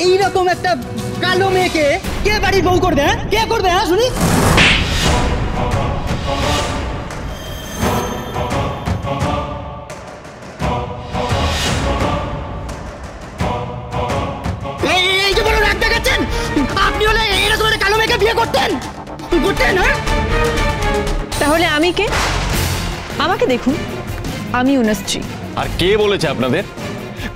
এইরকম একটা কালো মেয়েকে কে বাড়ির বউ করবে? কে করবে? হ্যাঁ শুনি। এই যে বড় রাগ দেখাচ্ছেন, আপনি হলে এরকম একটা কালো মেয়েকে বিয়ে করতেন? হ্যাঁ, তাহলে আমি কে? আমাকে দেখুন, আমি ওনার স্ত্রী। আর কে বলেছে আপনাদের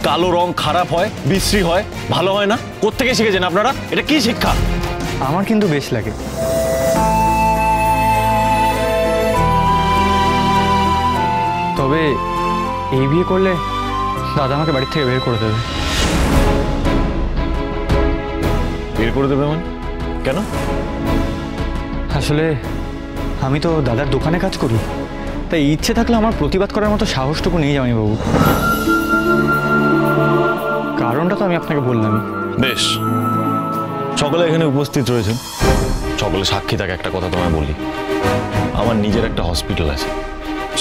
কালো রং খারাপ হয়, বিশ্রী হয়, ভালো হয় না? কোত্থেকে শিখেছেন আপনারা? এটা কি শিক্ষা? আমার কিন্তু বেশ লাগে। তবে এই বিয়ে করলে দাদা আমাকে বাড়ি থেকে বের করে দেবে। বের করে দেবে মানে? কেন? আসলে আমি তো দাদার দোকানে কাজ করি, তাই ইচ্ছে থাকলে আমার প্রতিবাদ করার মতো সাহসটুকু নেই জামাইবাবু। কারণটা তো আমি আপনাকে বললামই। বেশ, সকলে এখানে উপস্থিত রয়েছেন, সকলে সাক্ষী থাকে। একটা কথা তোমায় বলি, আমার নিজের একটা হসপিটাল আছে,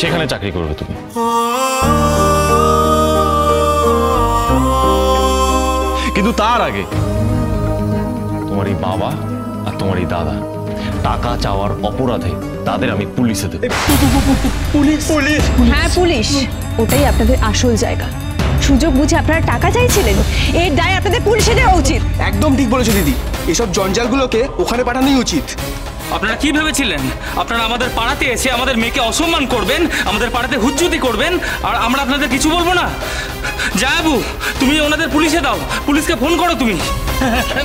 সেখানে চাকরি করবে তুমি। কিন্তু তার আগে তোমার এই বাবা আর তোমার এই দাদা টাকা চাওয়ার অপরাধে তাদের আমি পুলিশে দেব। পুলিশ? পুলিশ? হ্যাঁ পুলিশ, ওটাই আপনাদের আসল জায়গা। সুযোগ বুঝে আপনারা টাকা চাইছিলেন, এর দায় আপনাদের পুলিশে দেওয়া উচিত। একদম ঠিক বলেছো দিদি, এসব জঞ্জালগুলোকে ওখানে পাঠানোই উচিত। আপনারা কি ভেবেছিলেন আপনারা আমাদের পাড়াতে এসে আমাদের মেয়েকে অসম্মান করবেন, আমাদের পাড়াতে হুজ্জুতি করবেন, আর আমরা আপনাদের কিছু বলবো না? যাবু, তুমি ওনাদের পুলিশে দাও, পুলিশকে ফোন করো তুমি।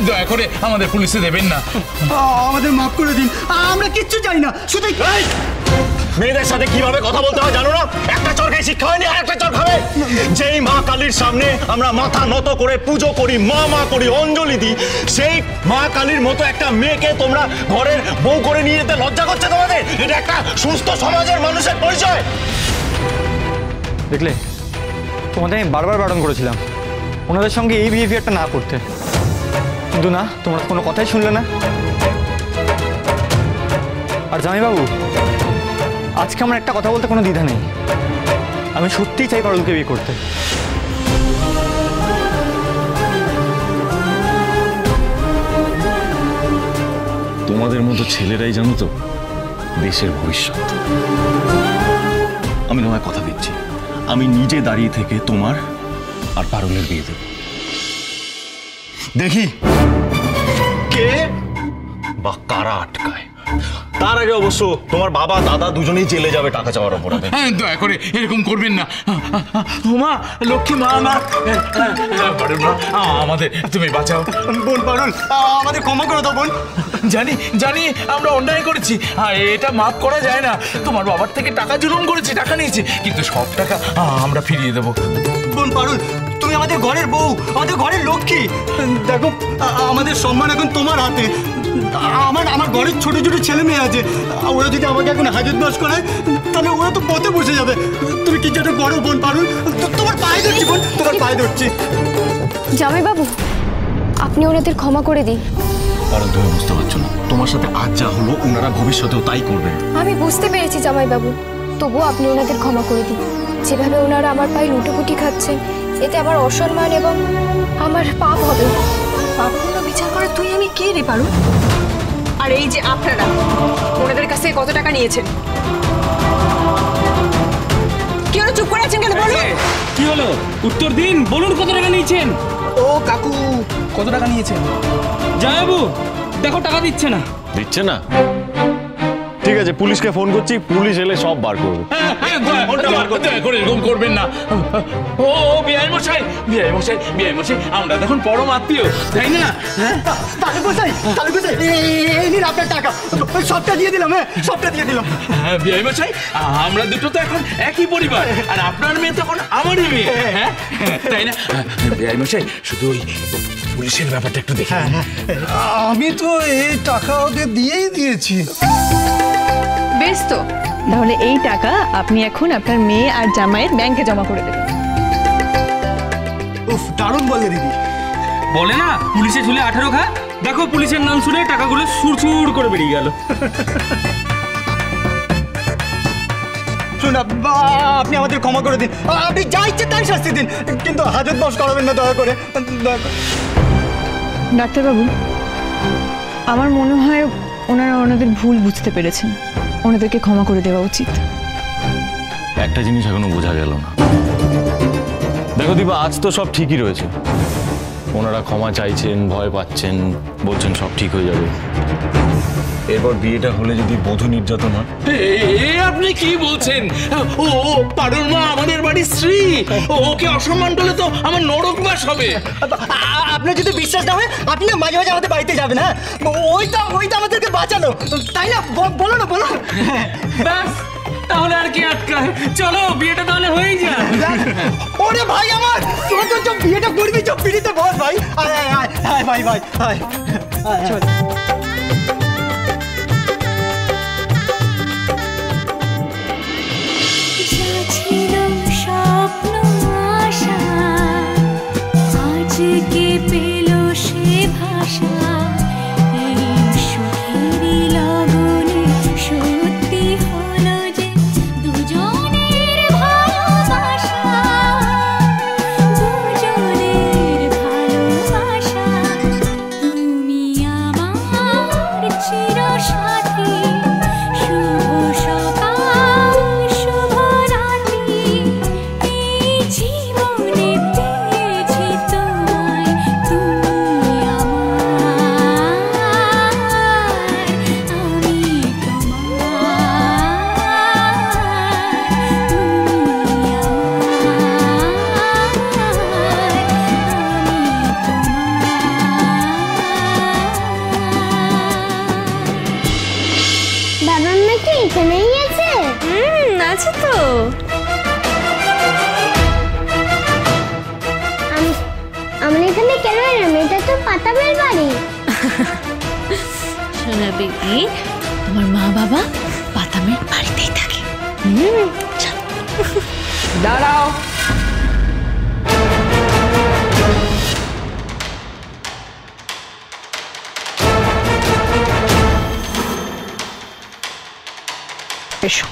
দয়া করে আমাদের পুলিশে দেবেন না, আমাদের মাফ করে দিন, আমরা কিচ্ছু চাই না। শুধু মেয়েদের সাথে কিভাবে কথা বলতে হয় জানো না? একটা চর খাই শিক্ষা হয়নি, আর একটা চর খাবে। যেই মা কালীর সামনে আমরা মাথা নত করে পুজো করি, মা মা করি, অঞ্জলি দিই, সেই মা কালীর মতো একটা মেয়েকে তোমরা ঘরের বউ করে নিয়ে যেতে লজ্জা করছে তোমাদের? এটা একটা সুস্থ সমাজের মানুষের পরিচয়। দেখলে, তোমাদের আমি বারবার বারণ করেছিলাম ওনাদের সঙ্গে এই বিহেভিয়ারটা না করতে, কিন্তু না, তোমরা কোনো কথাই শুনলে না। আর জামাইবাবু, আজকে আমার একটা কথা বলতে কোনো দ্বিধা নেই, আমি সত্যিই চাই পারুলকে বিয়ে করতে। তোমাদের মতো ছেলেরাই জানো তো দেশের ভবিষ্যৎ। আমি তোমায় কথা দিচ্ছি, আমি নিজে দাঁড়িয়ে থেকে তোমার আর পারুলের বিয়ে দেব। দেখি কে বা কারা আটকায়। তার আগে অবশ্য তোমার বাবা দাদা দুজনেই জেলে যাবে টাকা চাওয়ার অপরাধে। দয়া করে এরকম করবেন না। মা, লক্ষ্মী মা, মা, পারুল মা, আমাদের তুমি বাঁচাও। বোন পারুল, আমাদের ক্ষমা করে দাও বোন। জানি জানি আমরা অন্যায় করেছি, এটা মাফ করা যায় না। তোমার বাবার থেকে টাকা জুলুম করেছি, টাকা নিয়েছি, কিন্তু সব টাকা আমরা ফিরিয়ে দেবো। বোন পারুল, তুমি আমাদের ঘরের বউ, আমাদের ঘরের লক্ষ্মী। দেখো, আমাদের সম্মান এখন তোমার হাতে। আমার ঘরের ছোট ছোট ছেলে মেয়ে আছে, ওরা যদি আমাকে এখন হাজতবাস করায় তাহলে ওরা তো পথে বসে যাবে। তুমি কিছু একটা করো বোন পারুল, তোমার পায়ে ধরছি বোন, তোমার পায়ে ধরছি। জামাইবাবু, আপনি ওনাদের ক্ষমা করে দিন। কারণ তুমি বুঝতে পারছো না, তোমার সাথে আজ যা হলো ওনারা ভবিষ্যতেও তাই করবে। আমি বুঝতে পেরেছি জামাইবাবু, তবুও আপনি ওনাদের ক্ষমা করে দিন। যেভাবে ওনারা আমার পায়ে লুটোপুটি খাচ্ছেন, এতে আমার অসম্মান এবং আমার পাপ হবে। পাপপূর্ণ বিচার করে তুই আমি কে রে পারুল? আর এই যে আপনারা ওনাদের কাছ থেকে কত টাকা নিয়েছেন? কি হলো, চুপ করে আছেন কেন? বলুন কি হলো, উত্তর দিন, বলুন কত টাকা নিয়েছেন? ও কাকু, কত টাকা নিয়েছেন? যাবু, দেখো টাকা দিচ্ছে না। দিচ্ছে না? ঠিক আছে, পুলিশকে ফোন করছি, পুলিশ এলে সব বার করবে। দয়া করে এরকম করবেন না। ও বিআই মশাই, বিআই মশাই, বিআই মশাই, আমরা দেখুন পরম আত্মীয়, তাই না? তালু গোসাই, তালু গোসাই, এই নিন আপনার টাকা, সবটা দিয়ে দিলাম। সবটা দিয়ে দিলাম। বিআই মশাই, আমরা দুটো তো এখন একই পরিবার, আর আপনার মেয়ে তখন আমারই মেয়ে, হ্যাঁ তাই না? বিআই মশাই, শুধু ওই পুলিশের ব্যাপারটা একটু দেখে। আমি তো এই টাকা ওদের দিয়েই দিয়েছি। বেশ, তো তাহলে এই টাকা আপনি এখন আপনার মেয়ে আর জামাইয়ের ব্যাংকে জমা করে দেবেন। উফ, দারুণ বলে দিদি। বলে না পুলিশে ঝুলে 18 খা। দেখো পুলিশের নাম শুনে টাকাগুলো সুরসুর করে বেরিয়ে গেল। শুন, আপনি আমাদের ক্ষমা করে দিন, আপনি যা ইচ্ছে তাই শাস্তি দিন, কিন্তু হাজতবাস করাবেন না দয়া করে, দয়া করে। ডাক্তারবাবু, আমার মনে হয় ওনারা ওনাদের ভুল বুঝতে পেরেছেন, ওনাদেরকে ক্ষমা করে দেওয়া উচিত। একটা জিনিস এখনো বোঝা গেল না। দেখো দীপা, আজ তো সব ঠিকই রয়েছে, ওনারা ক্ষমা চাইছেন, ভয় পাচ্ছেন, বলছেন সব ঠিক হয়ে যাবে। এরপর বিয়েটা হলে যদি বধূ নির্যাতন হয়? এ আপনি কি বলছেন? ও পারুল মা আমাদের বাড়ির স্ত্রী, ওকে অসম্মান করলে তো আমার নরকবাস হবে। আপনার যদি বিশ্বাস না হয় আপনি না মাঝে মাঝে আমাদের বাড়িতে যাবেন। হ্যাঁ, ওইটা আমাদেরকে বাঁচানো, তাই না? বলো না, বলো। ব্যাস, তাহলে আর কি আটকায়? চলো বিয়েটা তাহলে হয়েই যায়। ওরে ভাই আমার, তোর তো বিয়েটা করবি, চপ পিড়িতে বল ভাই। আয় আয় আয় আয় ভাই ভাই আয়। চল। আছে তো। আমরা এখানে কেন এলাম? এটা তো পাতাবের বাড়ি। শোনা বেবি, তোমার মা বাবা পাতামের বাড়িতেই থাকে। দাঁড়াও, এসো।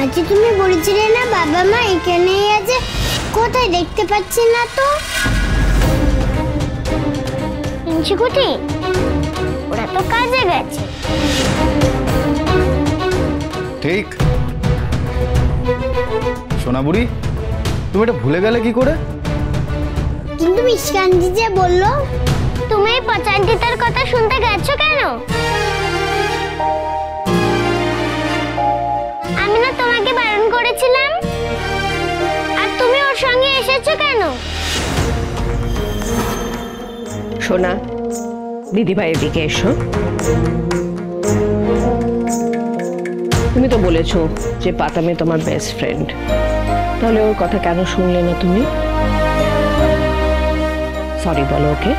আজ তুমি বলেছিলে না বাবা মা এখানেই আছে, কোথায় দেখতে পাচ্ছি না তো। ইঞ্চিকুটি, ওরা তো কাজে গেছে। ঠিক। সোনা বুড়ি, তুমি এটা ভুলে গেলে কি করে? কিন্তু মিষ্কান্তি যে বললো, তুমি এই পচান্তিতার কথা শুনতে গেছো কেন? আমি না তোমাকে বারণ করেছিলাম, আর তুমি ওর সঙ্গে এসেছো কেন? সোনা, দিদিভাইয়ের দিকে এসো। তুমি তো বলেছো যে পাতামে তোমার বেস্ট ফ্রেন্ড, তাহলে ওর কথা কেন শুনলে না তুমি? সরি বলো ওকে।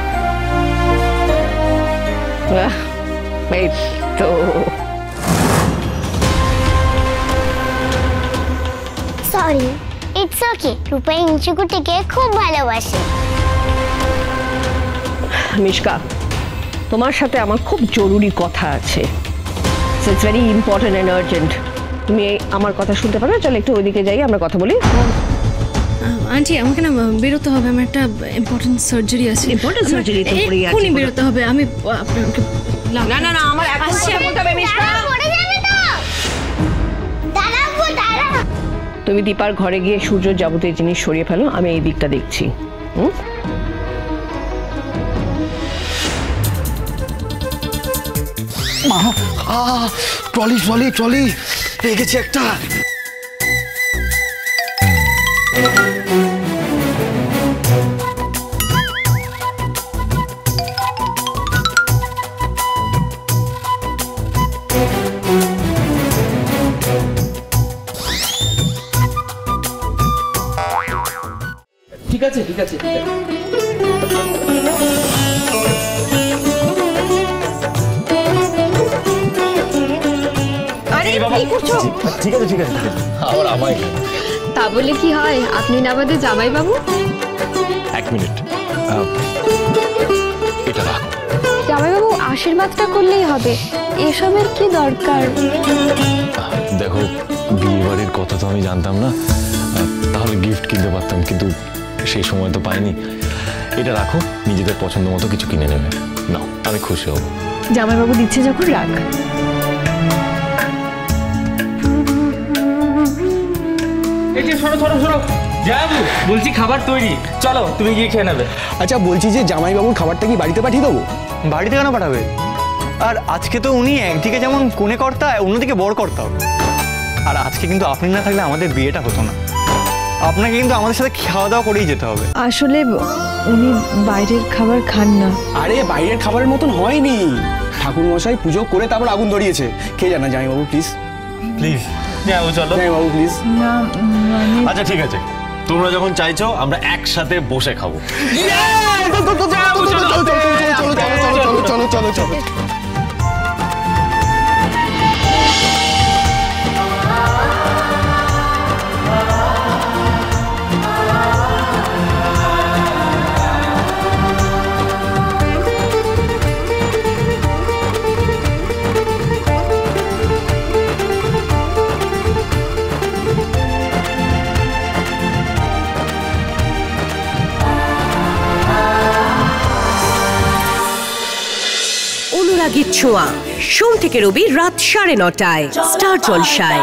এই তো সরি, ইটস ওকে। রূপা ইঞ্চিকুটিকে খুব ভালোবাসে। মিশকা, তোমার সাথে আমার খুব জরুরি কথা আছে। It's very important and urgent. তুমি আমার কথা শুনতে পারো? চলো একটু ওইদিকে যাই, আমরা কথা বলি। আন্টি, আমাকে না বেরোতে হবে, আমার একটা ইম্পর্টেন্ট সার্জারি আছে। ইম্পর্টেন্ট সার্জারি তো পড়েই আছে। এক্ষুনি বেরোতে হবে। আমি আপনাকে না না না, আমার এখন কথা বলতে হবে মিশকা। পড়ে যাবে তো। দাঁড়াবো, দাঁড়া। তুমি দীপার ঘরে গিয়ে সূর্যর যাবতীয় জিনিস সরিয়ে ফেলো, আমি এই দিকটা দেখছি। ট্রলি ট্রলি ট্রলি পেয়ে গেছি একটা। ঠিক আছে ঠিক আছে। ঠিক আছে ঠিক আছে, আবার আমায়। তা বলে কি হয়? আপনি না আমাদের জামাই বাবু। এক মিনিট। এটা রাখ। জামাইবাবু আশীর্বাদটা করলেই হবে, এসবের কি দরকার? দেখো, বিয়ে বাড়ির কথা তো আমি জানতাম না, তাহলে গিফট কিনতে পারতাম, কিন্তু সেই সময় তো পাইনি। এটা রাখো, নিজেদের পছন্দ মতো কিছু কিনে নেবে। নাও, আমি খুশি হব। জামাইবাবু দিচ্ছে যখন রাখ। এই যে সরো সরো সরো, যাবো বলছি খাবার তৈরি, চলো তুমি গিয়ে খেয়ে নেবে। আচ্ছা বলছি যে জামাইবাবুর খাবারটা কি বাড়িতে পাঠিয়ে দেবো? বাড়িতে কেন পাঠাবে? আর আজকে তো উনি একদিকে যেমন কোণে কর্তা, অন্যদিকে বড় কর্তা। আর আজকে কিন্তু আপনি না থাকলে আমাদের বিয়েটা হতো না। আপনাকে কিন্তু আমাদের সাথে খাওয়া দাওয়া করেই যেতে হবে। আসলে উনি বাইরের খাবার খান না। আরে বাইরের খাবারের মতন হয়নি, ঠাকুর মশাই পুজো করে তারপর আগুন ধরিয়েছে। কে জানা জামাইবাবু প্লিজ প্লিজ যাবো, চলো জামাইবাবু প্লিজ। না মানে আচ্ছা ঠিক আছে, তোমরা যখন চাইছো আমরা একসাথে বসে খাবো। চলো চলো চলো। অনুরাগীর ছোঁয়া, সোম থেকে রবি রাত 9:30টায় স্টার জলসায়।